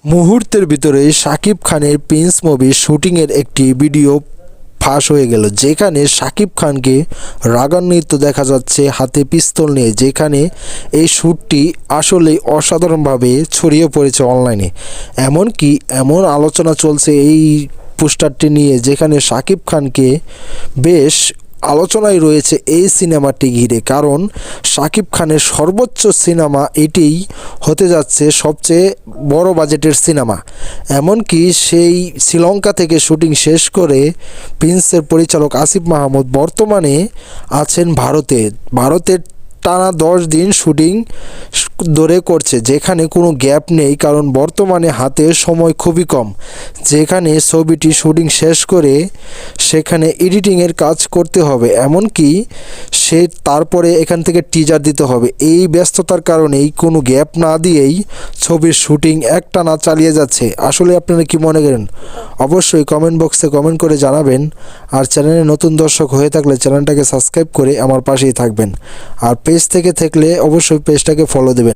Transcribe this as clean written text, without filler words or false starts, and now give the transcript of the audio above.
মুহূর্তের ভিতরেই শাকিব খানের প্রিন্স মুভির শুটিংয়ের একটি ভিডিও ফাঁস হয়ে গেল, যেখানে শাকিব খানকে রাগান্বিত দেখা যাচ্ছে হাতে পিস্তল নিয়ে। যেখানে এই শ্যুটটি আসলেই অসাধারণভাবে ছড়িয়ে পড়েছে অনলাইনে। এমনকি এমন আলোচনা চলছে এই পোস্টারটি নিয়ে, যেখানে শাকিব খানকে বেশ আলোচনায় রয়েছে এই সিনেমাটি ঘিরে। কারণ শাকিব খানের সর্বোচ্চ সিনেমা এটিই হতে যাচ্ছে সবচেয়ে বড় বাজেটের সিনেমা। এমনকি সেই শ্রীলঙ্কা থেকে শুটিং শেষ করে প্রিন্সের পরিচালক আসিফ মাহমুদ বর্তমানে আছেন ভারতের টানা 10 দিন শুটিং ধরে করছে, যেখানে কোনো গ্যাপ নেই। কারণ বর্তমানে হাতে সময় খুবই কম, যেখানে ছবিটি শুটিং শেষ করে সেখানে এডিটিংয়ের কাজ করতে হবে, এমনকি তারপরে এখান থেকে টিজার দিতে হবে। এই ব্যস্ততার কারণেই কোনো গ্যাপ না দিয়েই ছবির শুটিং একটানা চালিয়ে যাচ্ছে। আসলে আপনারা কি মনে করেন? অবশ্যই কমেন্ট বক্সে কমেন্ট করে জানাবেন। আর চ্যানেলে নতুন দর্শক হয়ে থাকলে চ্যানেলটাকে সাবস্ক্রাইব করে আমার পাশেই থাকবেন। আর পেজ থেকে থাকলে অবশ্যই পেজটাকে ফলো দেবেন।